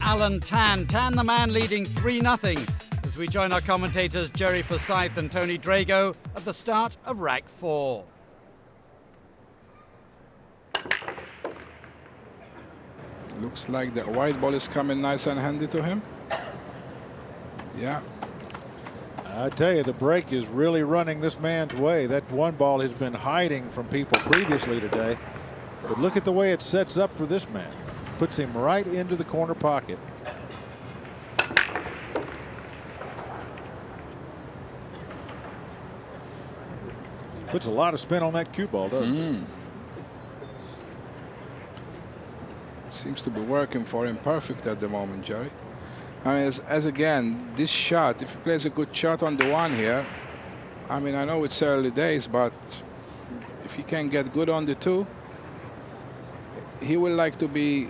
Alan Tan. Tan the man leading 3-0 as we join our commentators Jerry Forsyth and Tony Drago at the start of rack 4. Looks like the white ball is coming nice and handy to him. Yeah. I tell you, the break is really running this man's way. That one ball has been hiding from people previously today. But look at the way it sets up for this man. Puts him right into the corner pocket. Puts a lot of spin on that cue ball, doesn't it? Seems to be working for him perfect at the moment, Jerry. I mean, as again, this shot, if he plays a good shot on the one here, I mean, I know it's early days, but if he can get good on the two, he will like to be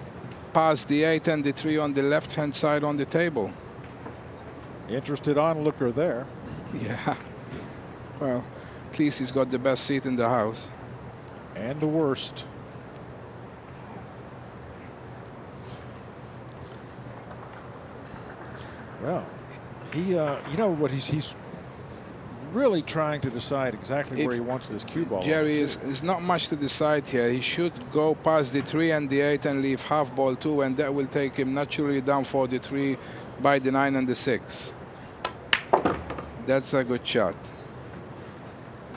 past the 8 and the 3 on the left-hand side on the table. Interested onlooker there. Yeah. Well, at least he's got the best seat in the house. And the worst. Well, he, you know what, he's really trying to decide exactly where he wants this cue ball. Jerry, is not much to decide here. He should go past the 3 and the 8 and leave half ball 2, and that will take him naturally down for the 3 by the 9 and the 6. That's a good shot.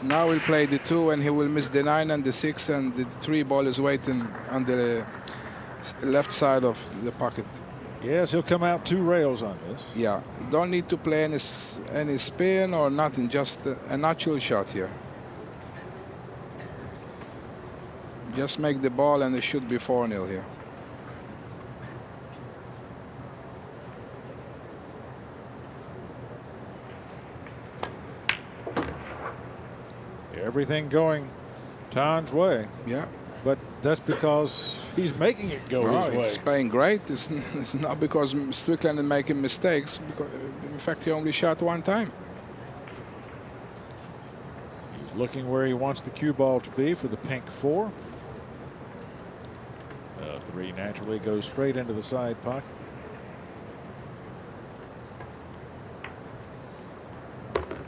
Now he'll play the 2 and he will miss the 9 and the 6, and the 3 ball is waiting on the left side of the pocket. Yes, he'll come out 2 rails on this. Yeah, don't need to play any spin or nothing, just a natural shot here. Just make the ball and it should be 4-0 here. Everything going Tan's way. Yeah. But that's because he's making it go his way. He's playing great. It's not because Strickland is making mistakes. Because, in fact, he only shot 1 time. He's looking where he wants the cue ball to be for the pink 4. 3 naturally goes straight into the side pocket.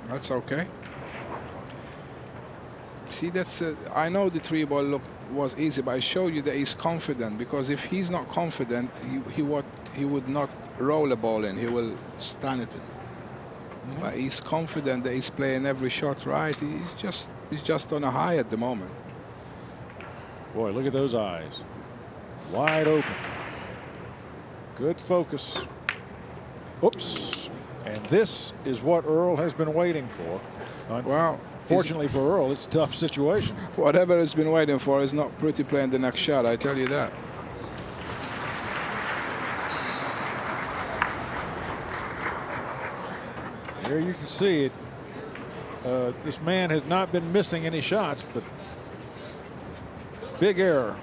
That's okay. See, that's I know the 3 ball was easy, but I show you that he's confident, because if he's not confident, he would not roll a ball in. He will stun it. But he's confident that he's playing every shot right. He's just on a high at the moment. Boy, look at those eyes. Wide open. Good focus. Oops. And this is what Earl has been waiting for. Well, fortunately for Earl, it's a tough situation. Whatever he's been waiting for is not pretty playing the next shot, I tell you that. Here you can see it. This man has not been missing any shots, but big error.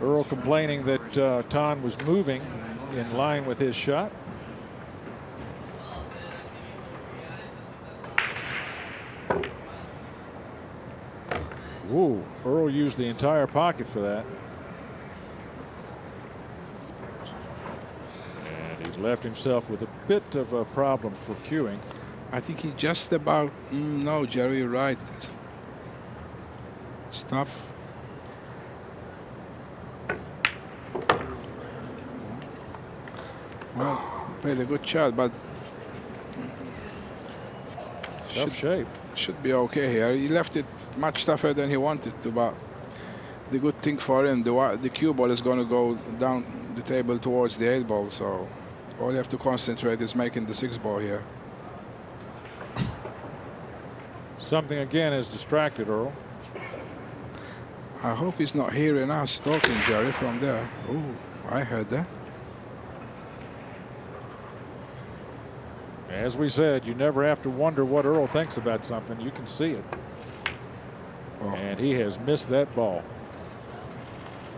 Earl complaining that Tan was moving in line with his shot. Whoa, Earl used the entire pocket for that. And he's left himself with a bit of a problem for cueing. I think he just about, no, Jerry, you're right. Stuff. Well, played a good shot, but tough shape. Should be okay here. He left it much tougher than he wanted to, but the good thing for him, the cue ball is going to go down the table towards the 8 ball, so all you have to concentrate is making the 6 ball here. Something again has distracted Earl. I hope he's not hearing us talking, Jerry, from there. Oh, I heard that. As we said, you never have to wonder what Earl thinks about something. You can see it. Oh. And he has missed that ball.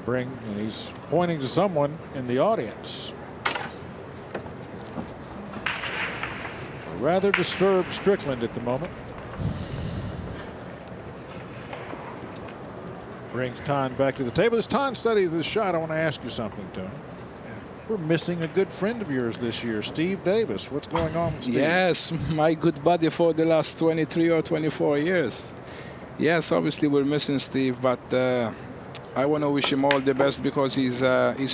And he's pointing to someone in the audience. A rather disturbed Strickland at the moment. Brings Ton back to the table. As Ton studies this shot, I want to ask you something, Tony. We're missing a good friend of yours this year, Steve Davis. What's going on with Steve? Yes, my good buddy for the last 23 or 24 years. Yes, obviously we're missing Steve, but I want to wish him all the best because he's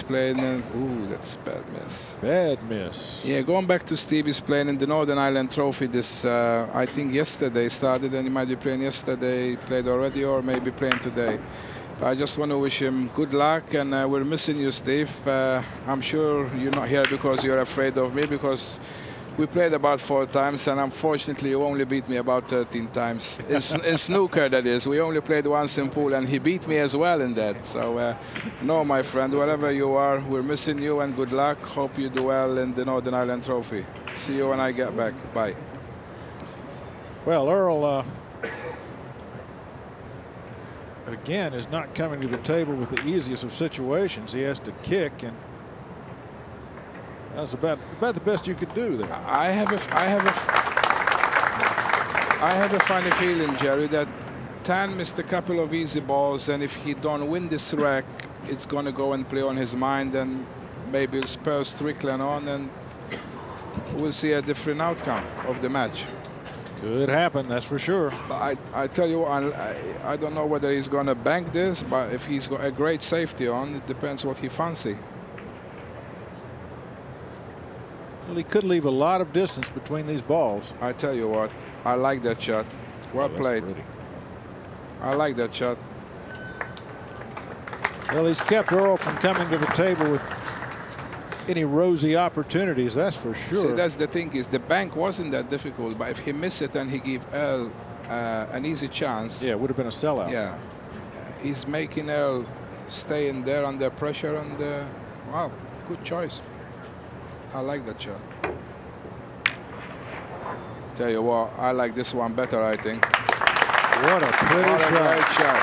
playing. Ooh, that's bad miss. Bad miss. Yeah, going back to Steve, he's playing in the Northern Ireland Trophy. This I think yesterday started, and he might be playing yesterday. Played already, or maybe playing today. I just want to wish him good luck, and we're missing you, Steve. I'm sure you're not here because you're afraid of me, because we played about 4 times, and unfortunately you only beat me about 13 times. In snooker, that is. We only played once in pool, and he beat me as well in that. So, no, my friend, wherever you are, we're missing you, and good luck. Hope you do well in the Northern Ireland Trophy. See you when I get back. Bye. Well, Earl, again, is not coming to the table with the easiest of situations. He has to kick, and that's about the best you could do there. I have a funny feeling, Jerry, that Tan missed a couple of easy balls, and if he don't win this rack, it's going to go and play on his mind, and maybe it'll spur Strickland on, and we'll see a different outcome of the match. Could happen, that's for sure. I tell you, I don't know whether he's going to bank this, but if he's got a great safety on, it depends what he fancy. Well, he could leave a lot of distance between these balls. I tell you what, I like that shot. Well played. Pretty. I like that shot. Well, he's kept Earl from coming to the table with any rosy opportunities, that's for sure. See, that's the thing, is the bank wasn't that difficult, but if he missed it and he gave Earl an easy chance. Yeah, it would have been a sellout. Yeah. He's making Earl stay in there under pressure, and wow, good choice. I like that shot. Tell you what, I like this one better, I think. What a pretty What a shot. great shot.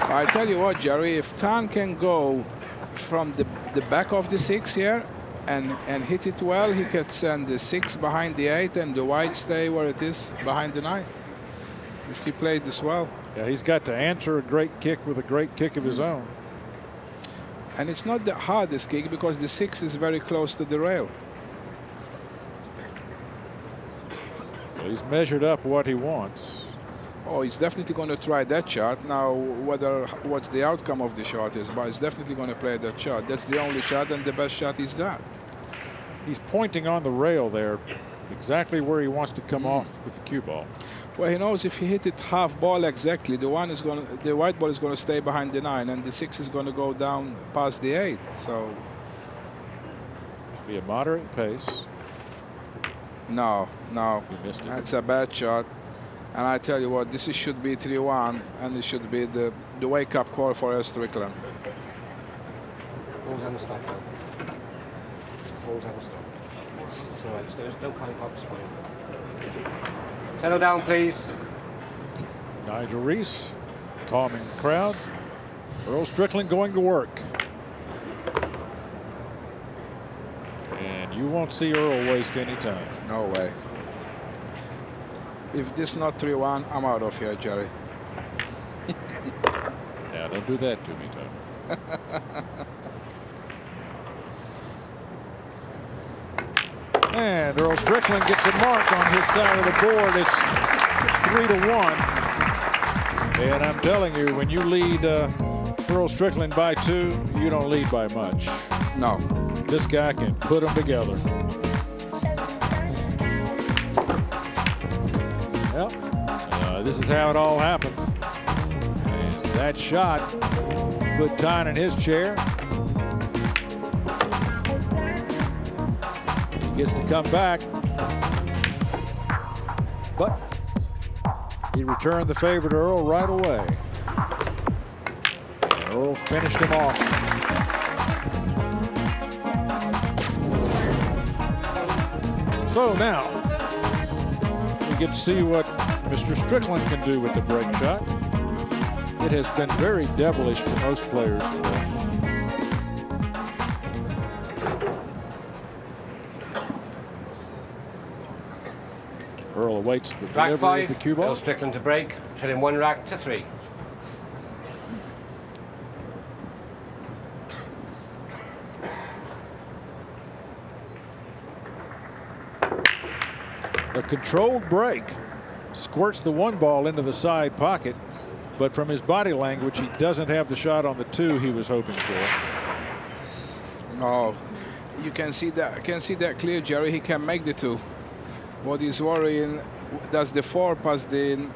Whoa. I tell you what, Jerry, if Tan can go from the back of the 6 here and hit it well, he could send the 6 behind the 8 and the white stay where it is behind the 9. If he played this well. Yeah, he's got to answer a great kick with a great kick of his own. And it's not the hardest kick because the 6 is very close to the rail. Well, he's measured up what he wants. Oh, he's definitely going to try that shot. Now, what's the outcome of the shot is, but he's definitely going to play that shot. That's the only shot and the best shot he's got. He's pointing on the rail there, exactly where he wants to come off with the cue ball. Well, he knows if he hit it half ball exactly, the white ball is going to stay behind the 9, and the 6 is going to go down past the 8. So, Be a moderate pace. no, He missed it. that's a bad shot. And I tell you what, this should be 3-1, and it should be the wake-up call for Earl Strickland. Hold hand stop. Hold hand stop. It's all right. There's no kind of pops for you. Settle down, please. Nigel Reese calming the crowd. Earl Strickland going to work. And you won't see Earl waste any time. No way. If this not 3-1, I'm out of here, Jerry. Now, don't do that to me, Tom. And Earl Strickland gets a mark on his side of the board. It's 3-1. And I'm telling you, when you lead Earl Strickland by 2, you don't lead by much. No. This guy can put them together. Well, this is how it all happened. And that shot put Ton in his chair. He gets to come back. But he returned the favor to Earl right away. And Earl finished him off. So now, we get to see what Mr. Strickland can do with the break shot. It has been very devilish for most players today. Earl awaits the Rack delivery of the 5, cue Earl ball. Strickland to break, trailing 1 rack to 3. A controlled break squirts the 1 ball into the side pocket, but from his body language, he doesn't have the shot on the 2 he was hoping for. Oh, you can see that clear, Jerry. He can make the 2. What he's worrying, does the 4 pass the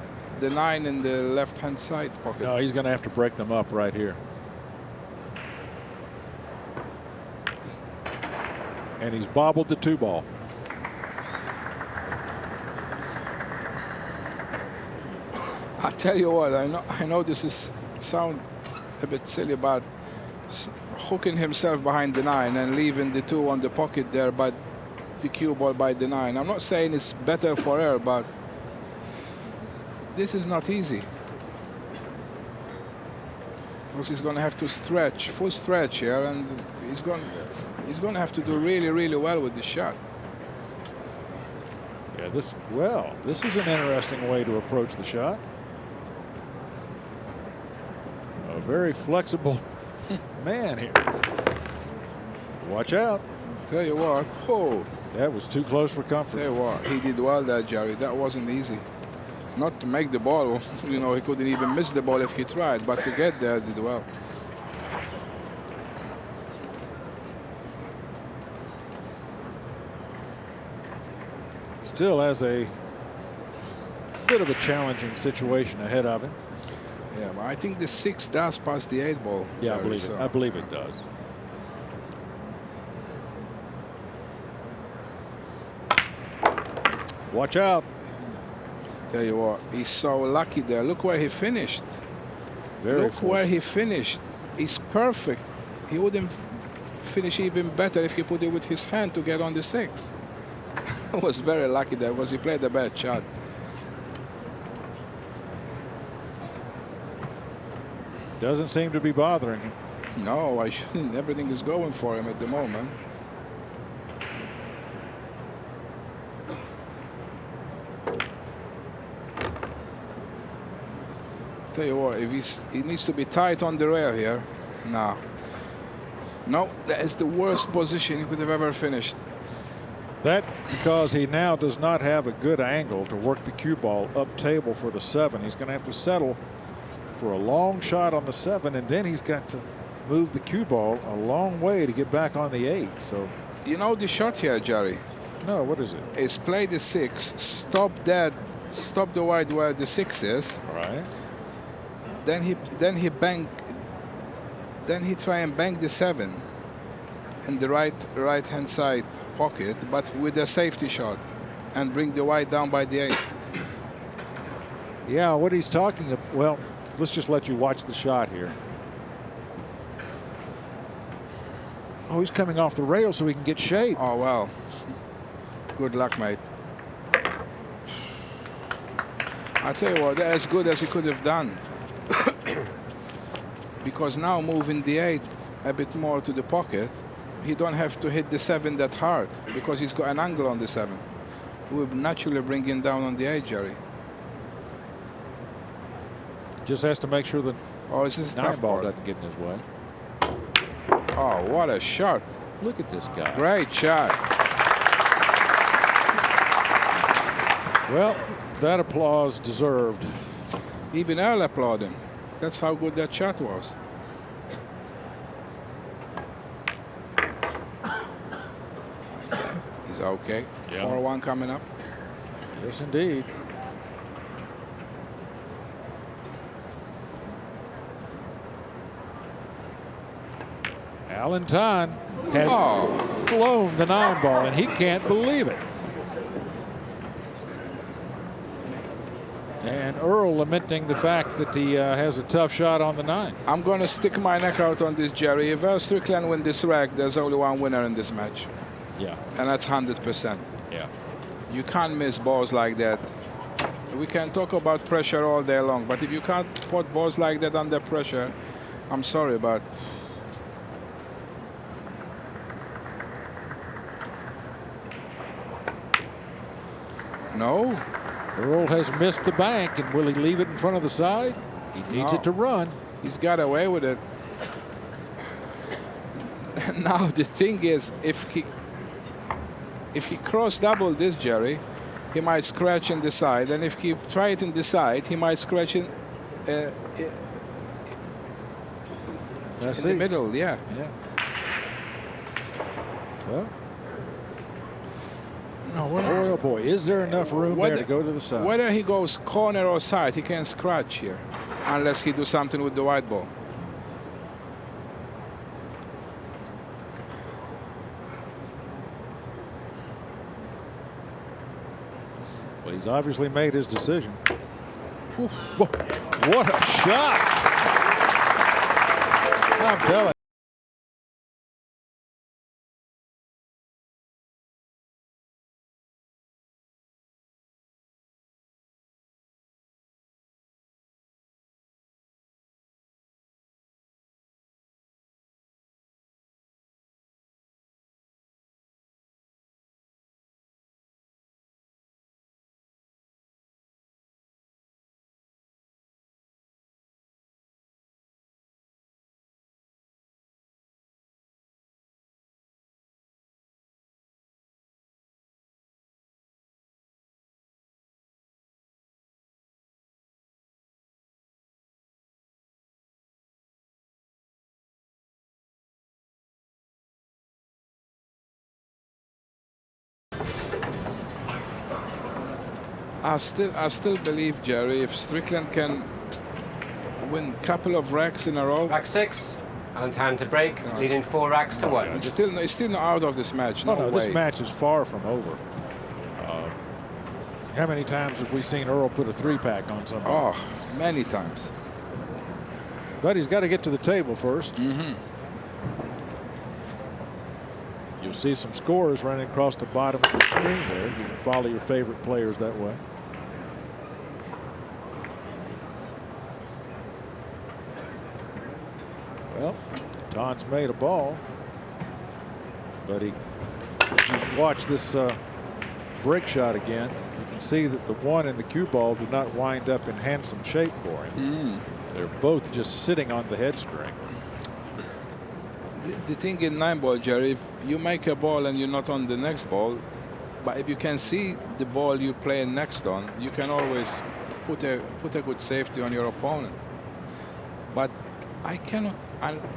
9 in the left-hand side pocket? No, he's going to have to break them up right here. And he's bobbled the 2 ball. I tell you what, I know this is sound a bit silly, but hooking himself behind the 9 and leaving the 2 on the pocket there, but the cue ball by the 9. I'm not saying it's better for Earl, but this is not easy. Because he's going to have to stretch, full stretch here, and he's going to have to do really, really well with the shot. Yeah, this is an interesting way to approach the shot. A very flexible man here. Watch out. Tell you what, That was too close for comfort. tell you what, he did well there, Jerry. That wasn't easy. Not to make the ball, you know, he couldn't even miss the ball if he tried, but to get there, did well. Still has a bit of a challenging situation ahead of him. Yeah, but I think the 6 does pass the 8 ball. Yeah, Jerry, I believe it does. Watch out. Tell you what, he's so lucky there. Look where he finished. Look where he finished. He's perfect. He wouldn't finish even better if he put it with his hand to get on the 6. I was very lucky there because he played a bad shot. Doesn't seem to be bothering him. No, I shouldn't. Everything is going for him at the moment. Tell you what, if he needs to be tight on the rail here. No, that is the worst position he could have ever finished. That because he now does not have a good angle to work the cue ball up table for the 7. He's going to have to settle for a long shot on the 7, and then he's got to move the cue ball a long way to get back on the 8. So, you know the shot here, Jerry? no, what is it? Is play the 6, stop the wide where the 6 is. All right. Then he try and bank the 7 in the right hand side pocket, but with a safety shot, and bring the white down by the 8. Yeah, what he's talking about. Well, let's just let you watch the shot here. Oh, he's coming off the rail so he can get shape. Oh well, good luck, mate. I tell you what, that's as good as he could have done. Because now moving the 8 a bit more to the pocket, he don't have to hit the 7 that hard because he's got an angle on the 7. He will naturally bring him down on the 8, Jerry. Just has to make sure the Oh, is this 9 tough ball ball? doesn't get in his way. Oh, what a shot. Look at this guy. Great shot. Well, that applause deserved. Even Earl applauded him. That's how good that shot was. He's okay. Yeah. 4-1 coming up. Yes, indeed. Alan Ton has blown the 9 ball, and he can't believe it. And Earl lamenting the fact that he has a tough shot on the 9. I'm going to stick my neck out on this, Jerry. If Earl Strickland win this rack, there's only one winner in this match. Yeah. And that's 100%. Yeah. You can't miss balls like that. We can talk about pressure all day long, but if you can't put balls like that under pressure, I'm sorry, but no. Earl has missed the bank, and will he leave it in front of the side? He needs it to run. He's got away with it. Now the thing is, if he cross double this, Jerry, he might scratch in the side, and if he try it in the side, he might scratch in the middle. Yeah. Yeah. Well. No, Oh boy, is there enough room there to go to the side? Whether he goes corner or side, he can scratch here, unless he do something with the white ball. Well, he's obviously made his decision. What a shot! I'm telling you. I still believe, Jerry, if Strickland can win a couple of racks in a row. Rack 6, and time to break, leading 4 racks to 1. He's still not out of this match. No, no, way. this match is far from over. How many times have we seen Earl put a 3-pack on somebody? Oh, many times. But he's got to get to the table first. You'll see some scores running across the bottom of the screen there. You can follow your favorite players that way. Well, Don's made a ball, but as you watch this break shot again, you can see that the one and the cue ball did not wind up in handsome shape for him. They're both just sitting on the head string. The thing in 9-ball, Jerry, if you make a ball and you're not on the next ball, but if you can see the ball you're playing next on, you can always put a good safety on your opponent. But I cannot.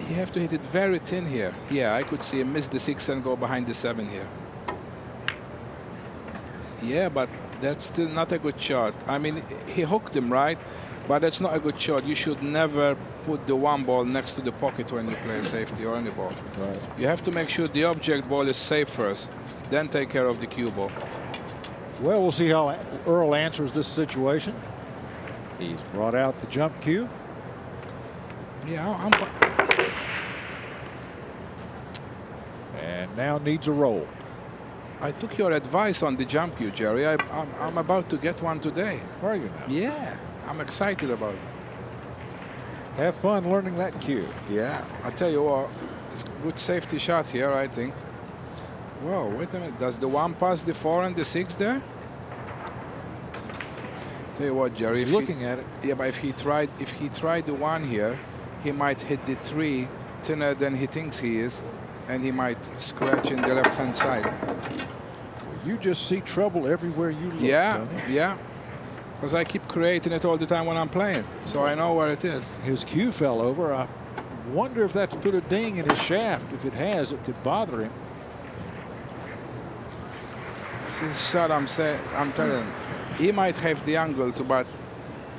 You have to hit it very thin here. Yeah, I could see him miss the 6 and go behind the 7 here. Yeah, but that's still not a good shot. I mean, he hooked him, right? But that's not a good shot. You should never put the 1 ball next to the pocket when you play safety or any ball. Right. You have to make sure the object ball is safe first, then take care of the cue ball. Well, we'll see how Earl answers this situation. He's brought out the jump cue. Yeah, And now needs a roll. I took your advice on the jump cue, Jerry. I'm about to get one today. Are you now? Yeah, I'm excited about it. Have fun learning that cue. Yeah, I tell you what, it's a good safety shot here, I think. Whoa, wait a minute. Does the 1 pass the 4 and the 6 there? Tell you what, Jerry. He's looking at it. Yeah, but if he tried the 1 here, he might hit the 3 thinner than he thinks he is, and he might scratch in the left-hand side. Well, you just see trouble everywhere you look. Yeah, don't you? yeah. Because I keep creating it all the time when I'm playing, so I know where it is. His cue fell over. I wonder if that's put a ding in his shaft. If it has, it could bother him. This is shot I'm telling him. He might have the angle to, but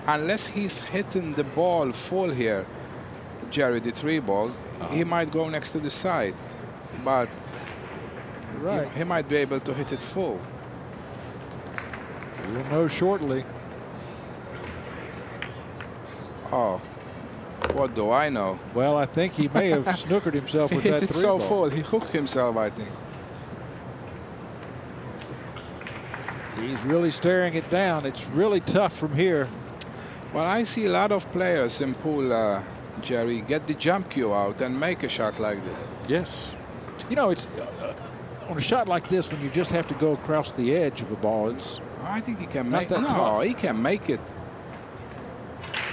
unless he's hitting the ball full here, Jerry, the 3 ball, he might go next to the side, but right. he might be able to hit it full. We'll know shortly. Oh, what do I know? Well, I think he may have snookered himself with He that hit it 3 so ball. full, he hooked himself, I think. He's really staring it down. It's really tough from here. Well, I see a lot of players in pool, Jerry, get the jump cue out and make a shot like this. Yes. You know, it's on a shot like this, when you just have to go across the edge of a ball, it's I think he can Not make that No, tough. he can make it.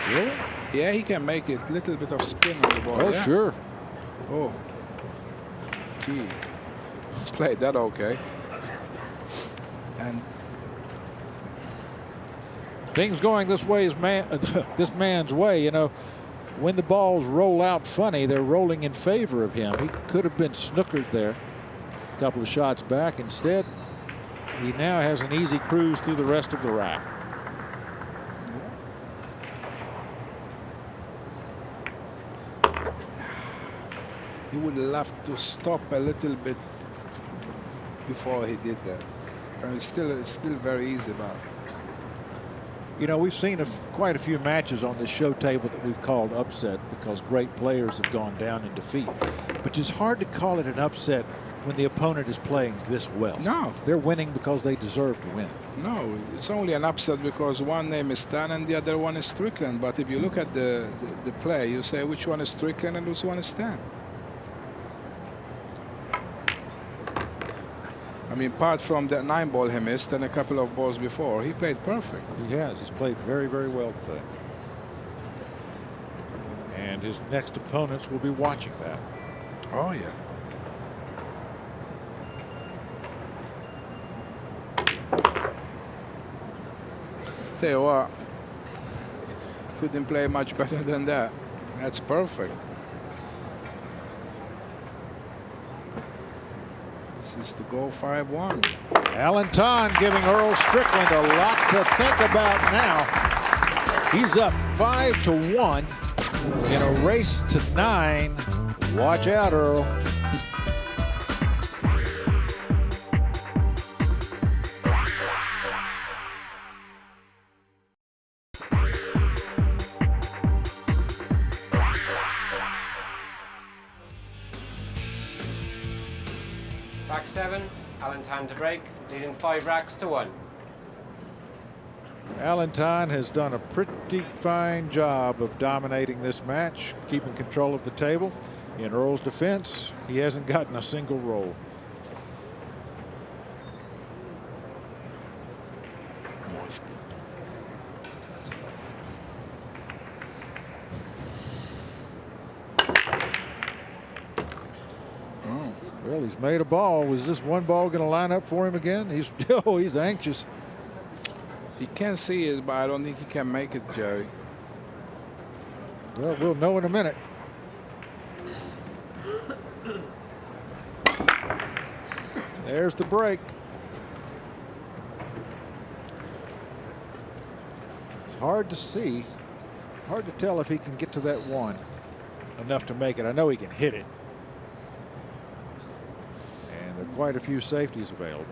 Really? Yeah, he can make it. Little bit of spin on the ball. Oh, yeah. sure. Oh. Gee. Played that okay. And Things going this way is this man's way. You know, when the balls roll out funny, they're rolling in favor of him. He could have been snookered there a couple of shots back. Instead, he now has an easy cruise through the rest of the rack. he would love to stop a little bit before he did that. I mean, it's still very easy, but You know, we've seen quite a few matches on this show table that we've called upset because great players have gone down in defeat. But it's hard to call it an upset when the opponent is playing this well. no, They're winning because they deserve to win. no, it's only an upset because one name is Stan and the other one is Strickland. But if you look at the play, you say which one is Strickland and which one is Stan. I mean, apart from that 9-ball he missed and a couple of balls before, he played perfect. He has. He's played very, very well today. And his next opponents will be watching that. Oh, yeah. Tell you what, couldn't play much better than that. That's perfect. This is to go 5-1. Alan Ton giving Earl Strickland a lot to think about now. He's up 5-1 in a race to 9. Watch out, Earl. Rack 7, Alan Tan to break, leading 5 racks to 1. Alan Ton has done a pretty fine job of dominating this match, keeping control of the table. In Earl's defense, he hasn't gotten a single roll. Well, he's made a ball. Was this one ball going to line up for him again? He's anxious. He can see it, but I don't think he can make it, Jerry. Well, we'll know in a minute. There's the break. It's hard to see. Hard to tell if he can get to that one enough to make it. I know he can hit it. And there are quite a few safeties available.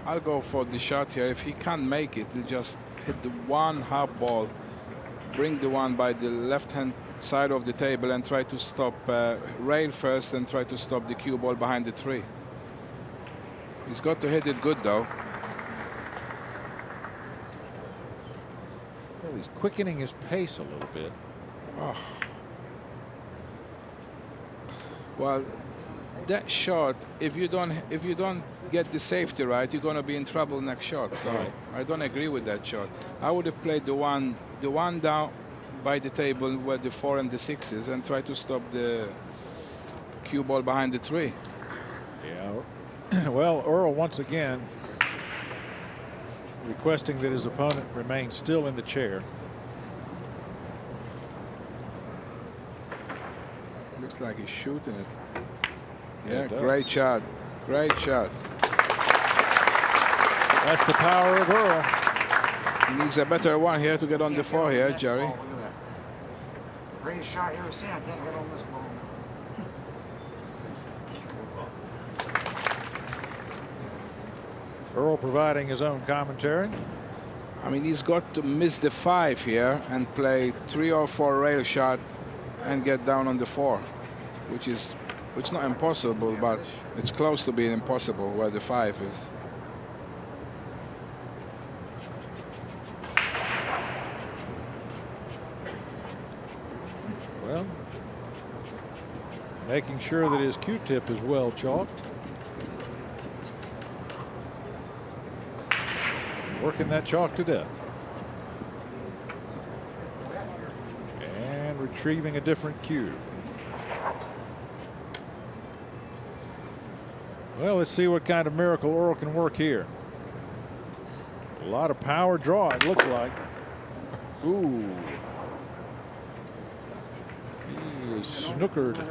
I'll go for the shot here. If he can't make it, he'll just hit the one half ball, bring the one by the left-hand side of the table and try to stop rail first and try to stop the cue ball behind the tree. He's got to hit it good, though. Well, he's quickening his pace a little bit. Oh. Well, that shot, if you don't get the safety right, you're going to be in trouble next shot. So Right. I don't agree with that shot. I would have played the one down by the table where the 4 and the 6 is and try to stop the cue ball behind the tree. Yeah. Well, Earl once again requesting that his opponent remain still in the chair. Looks like he's shooting it. Yeah, It does. great shot. Great shot. That's the power of Earl. He needs a better one here to get on the 4 here, Jerry. Look at that. Greatest shot you ever seen. I can't get on this ball. Earl providing his own commentary. I mean, he's got to miss the 5 here and play 3 or 4 rail shot and get down on the 4, which is not impossible, but it's close to being impossible where the 5 is. Well, making sure that his Q-tip is well chalked. working that chalk to death. And retrieving a different cue. Well, let's see what kind of miracle Earl can work here. A lot of power draw, it looks like. Ooh. He is snookered.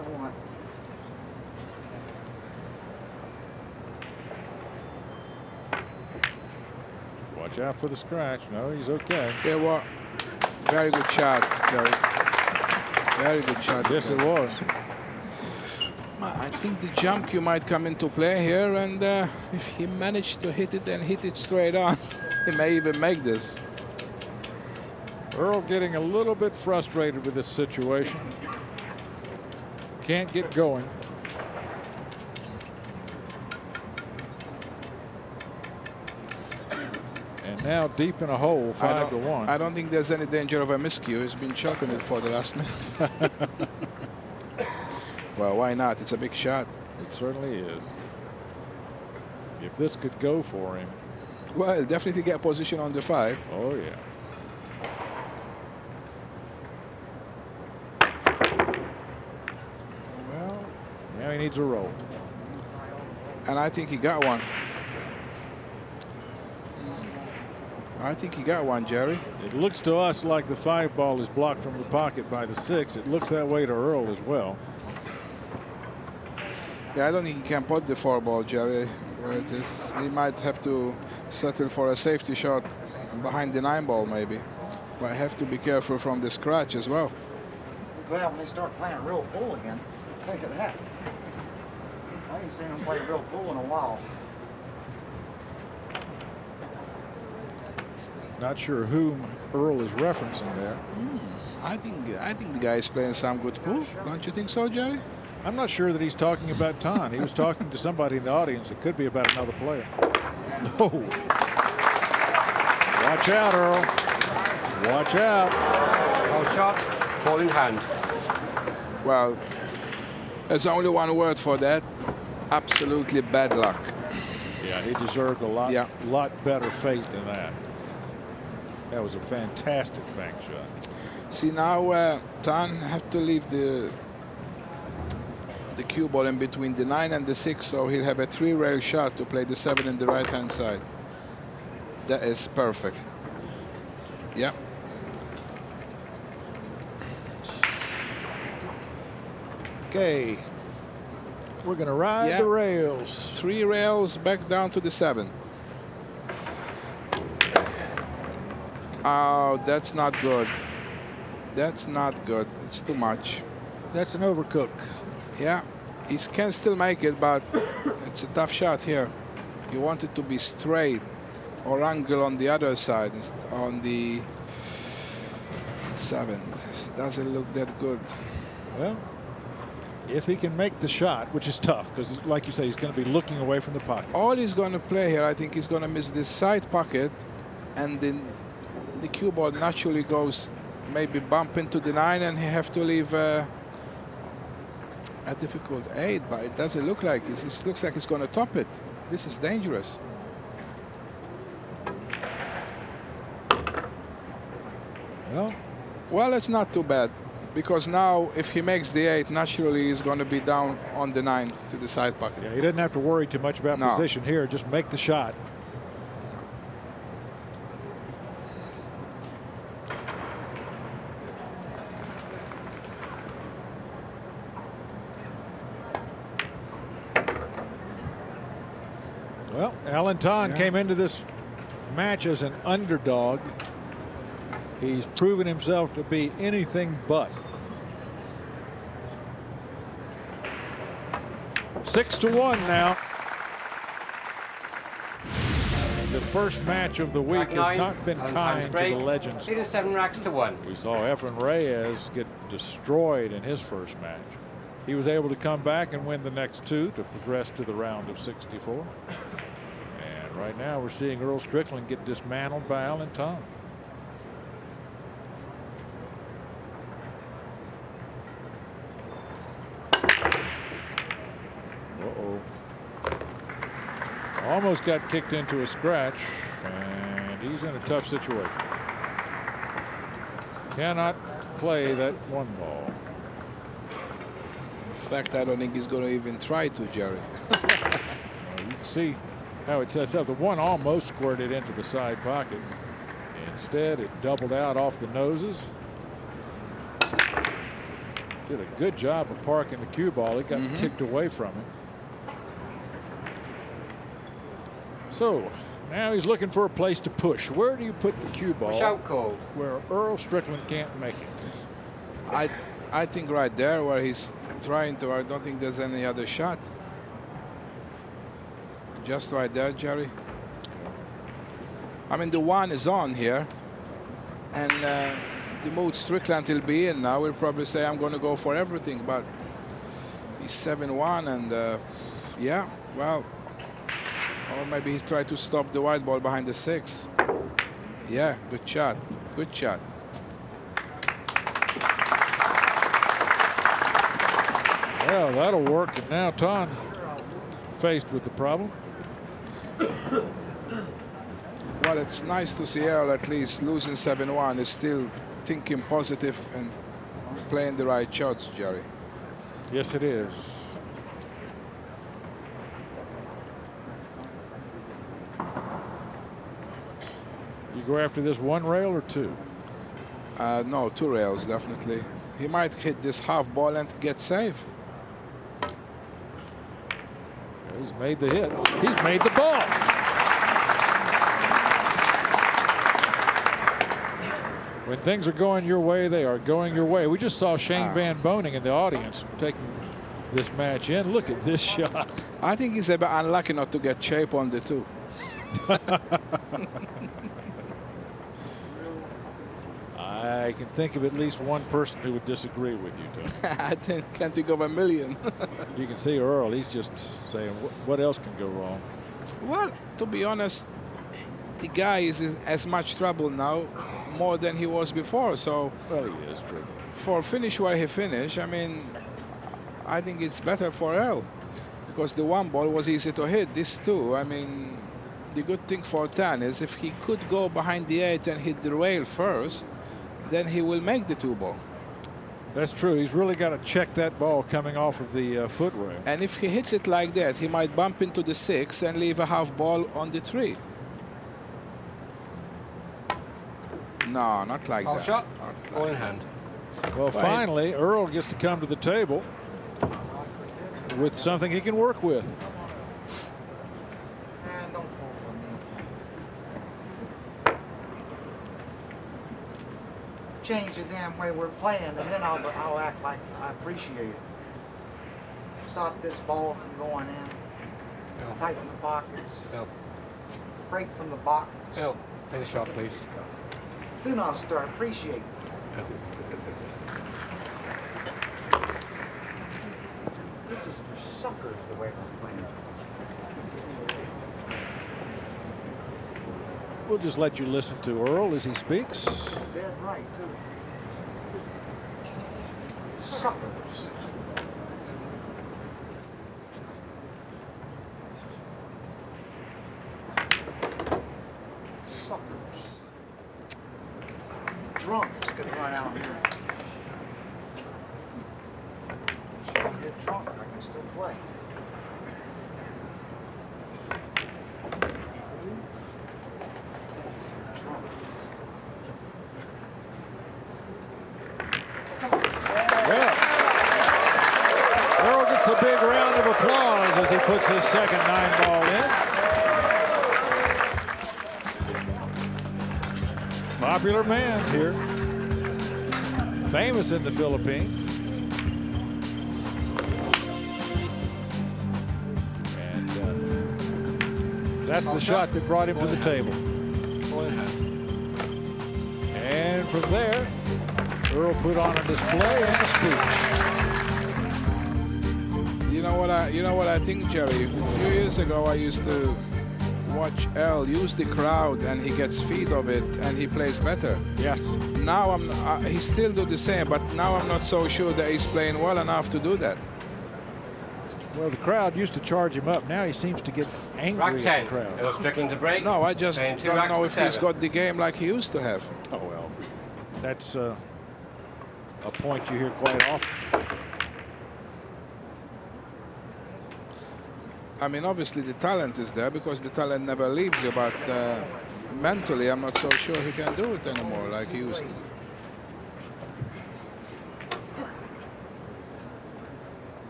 Watch out for the scratch. No, he's okay. Tell you what, very good shot, Jerry. Very good shot. Yes, it was. I think the jump cue might come into play here, and if he managed to hit it and hit it straight on, he may even make this. Earl getting a little bit frustrated with this situation. Can't get going. And now deep in a hole, 5-1. I don't think there's any danger of a miscue. He's been choking it for the last minute. Well, why not? It's a big shot. It certainly is. If this could go for him. Well, he'll definitely get position on the 5. Oh, yeah. Well, now he needs a roll. And I think he got one. I think he got one, Jerry. It looks to us like the 5 ball is blocked from the pocket by the 6. It looks that way to Earl as well. Yeah, I don't think he can put the 4 ball, Jerry, where it is. We might have to settle for a safety shot behind the 9 ball, maybe. But I have to be careful from the scratch as well. Glad when they start playing real pool again. I'll tell you that. I ain't seen them play real pool in a while. Not sure whom Earl is referencing there. I think the guy is playing some good pool. Don't you think so, Jerry? I'm not sure that he's talking about Ton. He was talking to somebody in the audience. It could be about another player. No. Watch out, Earl. Watch out. No shot, ball in hand. Well, there's only one word for that. Absolutely bad luck. Yeah, he deserved a lot better fate than that. That was a fantastic bank shot. See, now Tan have to leave the cue ball in between the 9 and the 6, so he'll have a 3-rail shot to play the 7 in the right-hand side. That is perfect. Yeah. Okay. We're going to ride the rails. 3 rails back down to the 7. Oh, that's not good. That's not good. It's too much. That's an overcook. Yeah, he can still make it, but it's a tough shot here. You want it to be straight or angle on the other side, on the 7. This doesn't look that good. Well, if he can make the shot, which is tough, because like you say, he's going to be looking away from the pocket. All he's going to play here, I think he's going to miss this side pocket, and then the cue ball naturally goes, maybe bump into the 9, and he have to leave a difficult 8, but it doesn't look like it. It looks like he's going to top it. This is dangerous. Well, it's not too bad, because now if he makes the 8, naturally he's going to be down on the 9 to the side pocket. Yeah, he doesn't have to worry too much about position here. Just make the shot. Well, Alan Ton came into this match as an underdog. He's proven himself to be anything but. 6-1 now. The first match of the week has not been kind to the legends. It is 7 racks to 1. We saw Efren Reyes get destroyed in his first match. He was able to come back and win the next 2 to progress to the round of 64. And right now we're seeing Earl Strickland get dismantled by Alan Ton. Almost got kicked into a scratch, and he's in a tough situation. Cannot play that one ball. In fact, I don't think he's going to even try to, Jerry. You can see how it sets up. The one almost squirted into the side pocket. Instead, it doubled out off the noses. Did a good job of parking the cue ball. It got kicked away from him. So now he's looking for a place to push. Where do you put the cue ball? Shout called. Where Earl Strickland can't make it. I think right there where he's trying to. I don't think there's any other shot. Just right there, Jerry. I mean, the one is on here, and the mood Strickland will be in now. He'll probably say, I'm going to go for everything, but he's 7-1, and yeah, well, or maybe he's trying to stop the white ball behind the 6. Yeah, good shot, good shot. Well, that'll work, and now Ton faced with the problem. Well, it's nice to see Earl at least losing 7-1 is still thinking positive and playing the right shots, Jerry. Yes, it is. You go after this one rail or two? No, 2 rails, definitely. He might hit this half ball and get safe. He's made the hit. He's made the ball. When things are going your way, they are going your way. We just saw Shane Van Boning in the audience taking this match in. Look at this shot. I think he's a bit unlucky not to get shape on the 2. I can think of at least one person who would disagree with you, Tom. I can't think of a million. You can see Earl. He's just saying, what else can go wrong? Well, to be honest, the guy is in as much trouble now, more than he was before. So, Well, he is true. for finish where he finished, I mean, I think it's better for Earl, because the one ball was easy to hit. This 2, I mean, the good thing for Tan is if he could go behind the 8 and hit the rail first, then he will make the 2 ball. That's true. He's really got to check that ball coming off of the foot rail. And if he hits it like that, he might bump into the 6 and leave a half ball on the 3. No, not like Half that. shot. Not like Ball in that. hand. Well, finally, Earl gets to come to the table with something he can work with. And don't pull from me. Change the damn way we're playing, and then I'll act like I appreciate it. Stop this ball from going in. Earl. Tighten the pockets. Earl. Break from the box. Earl, play the shot, please. Then I'll start appreciating. Earl. This is for suckers the way we're playing. We'll just let you listen to Earl as he speaks. Dead right, too. Suckers. Suckers. Drunks could run out here. Don't get drunk, I can still play. Well, Earl gets a big round of applause as he puts his second 9-ball in. Popular man here. Famous in the Philippines. And that's the shot that brought him to the table. Ball in hand. And from there, Earl put on a display and a speech. You know what I think, Jerry? A few years ago, I used to watch Earl use the crowd, and he gets feed of it, and he plays better. Yes. Now he still do the same, but now I'm not so sure that he's playing well enough to do that. Well, the crowd used to charge him up. Now he seems to get angry Rack at 10. the crowd. Earl Strickland to break. No, I just Playing 2 don't racks know to if he's 7. got the game like he used to have. Oh, well, that's a point you hear quite often. I mean, obviously the talent is there because the talent never leaves you, but mentally I'm not so sure he can do it anymore like he used to.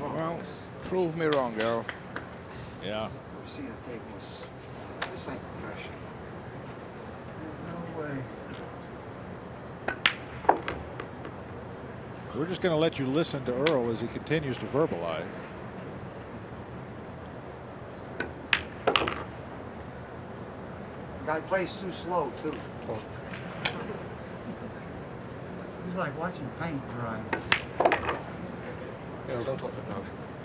Well, prove me wrong, Earl. Yeah. You see the tape was, this ain't professional. There's no way. We're just going to let you listen to Earl as he continues to verbalize. Guy plays too slow, too. He's like watching paint dry. Earl, don't talk to him now.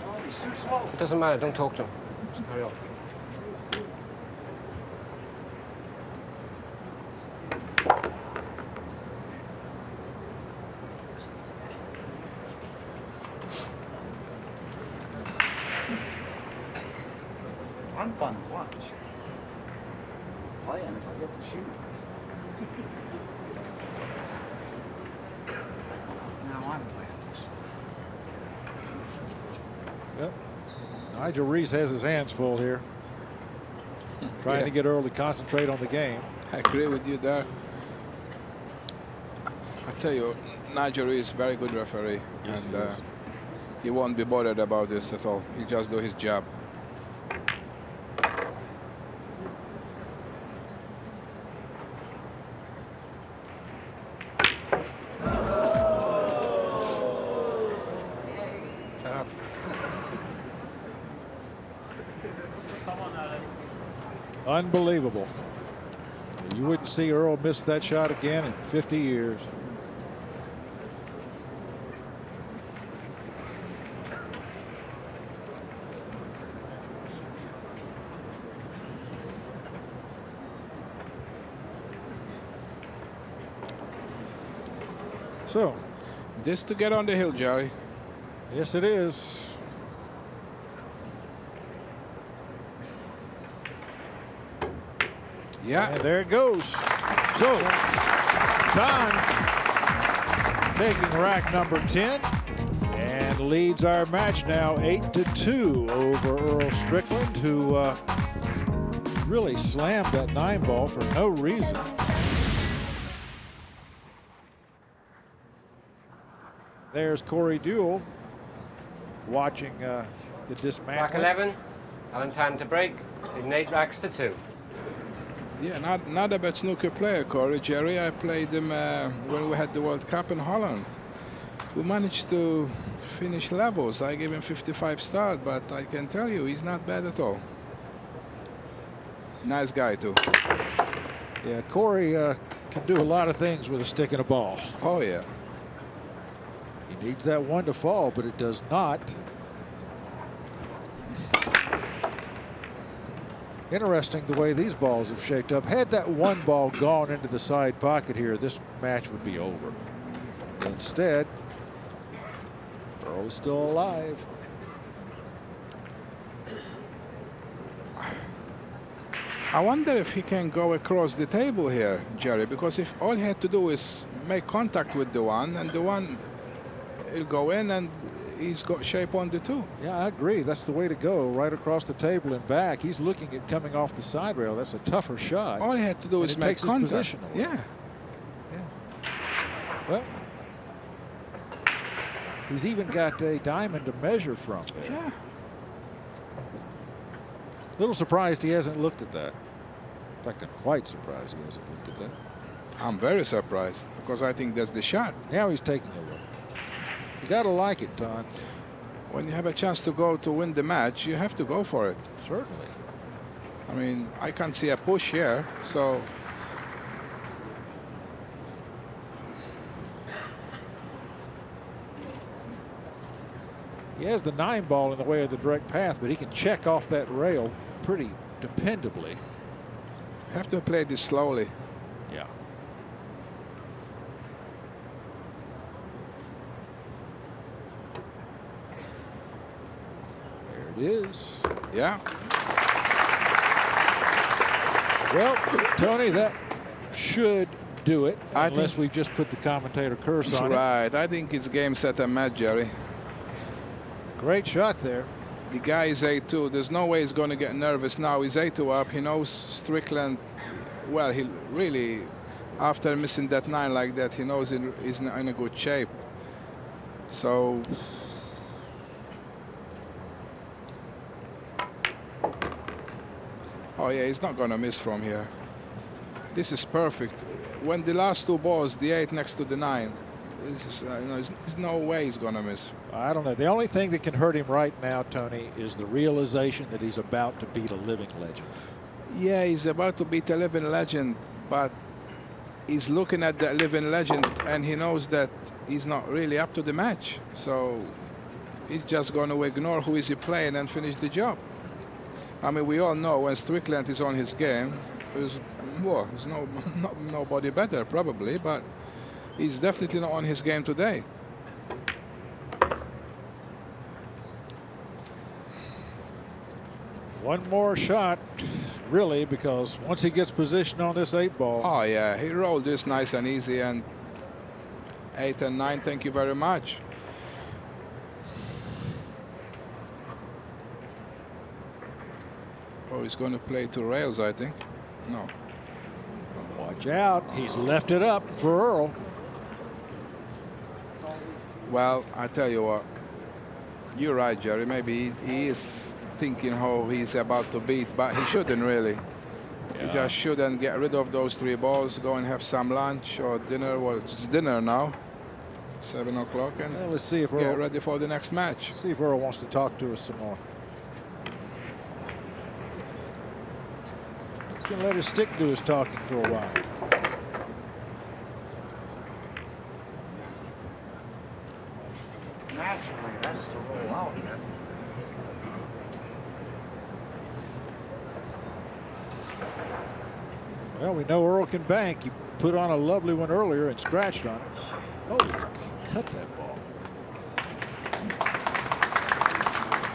Oh, he's too slow. It doesn't matter. Don't talk to him. Just carry on. I'm fun to watch. Playing if I get to shoot. Now I'm playing too slow. Yep. Nigel Reese has his hands full here. Trying to get Earl to concentrate on the game. I agree with you there. I tell you, Nigel is a very good referee, Yes, and he is. he won't be bothered about this at all. He'll just do his job. Shut up. Unbelievable. You wouldn't see Earl miss that shot again in 50 years. So, This to get on the hill, Jerry. yes, it is. Yeah. And there it goes. So, Don taking rack number 10 and leads our match now 8-2 over Earl Strickland, who really slammed that 9 ball for no reason. There's Corey Deuel watching the dismantling. Rack 11. Alan Tan to break. In 8 racks to 2. Yeah, not a bad snooker player, Corey. Jerry, I played him when we had the World Cup in Holland. We managed to finish levels. I gave him 55 start, but I can tell you, he's not bad at all. Nice guy, too. Yeah, Corey can do a lot of things with a stick and a ball. Oh, yeah. He needs that one to fall, but it does not. Interesting the way these balls have shaped up. Had that one ball gone into the side pocket here, this match would be over. Instead, Earl is still alive. I wonder if he can go across the table here, Jerry, because if all he had to do is make contact with the one, and the one will go in, and he's got shape on the 2. Yeah, I agree. That's the way to go, right across the table and back. He's looking at coming off the side rail. That's a tougher shot. All he had to do And is it make takes his contact. position away. Yeah. Well, he's even got a diamond to measure from there. Yeah. Little surprised he hasn't looked at that. In fact, I'm quite surprised he hasn't looked at that. I'm very surprised because I think that's the shot. Now he's taking a look. You got to like it, Don. When you have a chance to go to win the match, you have to go for it. Certainly. I mean, I can't see a push here, so He has the 9 ball in the way of the direct path, but he can check off that rail pretty dependably. Have to play this slowly. Yeah. There it is. Yeah. Well, Tony, that should do it, I unless think- we've just put the commentator curse on it. Right. I think it's game, set, and match, Jerry. Great shot there. The guy is 8-2. There's no way he's going to get nervous now. He's 8-2 up. He knows Strickland. Well, he really, after missing that 9 like that, he knows he's in a good shape. So, oh yeah, he's not going to miss from here. This is perfect. When the last 2 balls, the 8 next to the 9, this is, there's no way he's going to miss. I don't know. The only thing that can hurt him right now, Tony, is the realization that he's about to beat a living legend. Yeah, he's about to beat a living legend, but he's looking at that living legend and he knows that he's not really up to the match. So he's just going to ignore who is he playing and finish the job. I mean, we all know when Strickland is on his game, there's nobody better probably, but he's definitely not on his game today. One more shot, really, because once he gets positioned on this 8 ball. Oh yeah, he rolled this nice and easy, and 8 and 9, thank you very much. Oh, he's going to play 2 rails, I think. No. Watch out. He's left it up for Earl. Well, I tell you what, you're right, Jerry. Maybe he is thinking how he's about to beat, but he shouldn't really. He just shouldn't get rid of those 3 balls, go and have some lunch or dinner. Well, it's dinner now, 7 o'clock, and Well, let's see if get Earl, ready for the next match. see if Earl wants to talk to us some more. He's going to let his stick do his talking for a while. Naturally, that's the roll out, man. Well, we know Earl can bank. He put on a lovely one earlier and scratched on it. Oh, cut that ball.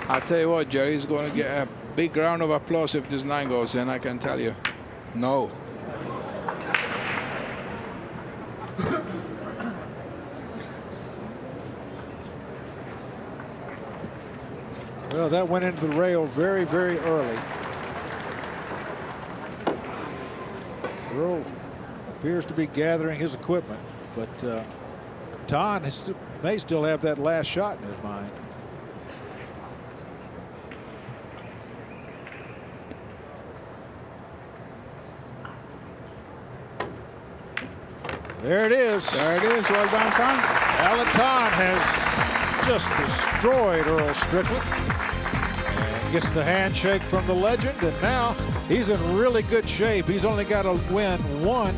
I tell you what, Jerry, he's going to get a big round of applause if this 9 goes in, I can tell you. No. Well, that went into the rail very, very early. Earl appears to be gathering his equipment, but Ton may still have that last shot in his mind. There it is. There it is. Well done, Ton. Alan Ton has just destroyed Earl Strickland and gets the handshake from the legend, and now he's in really good shape. He's only got to win 1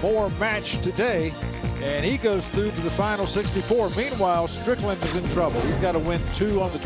more match today, and he goes through to the final 64. Meanwhile, Strickland is in trouble. He's got to win 2 on the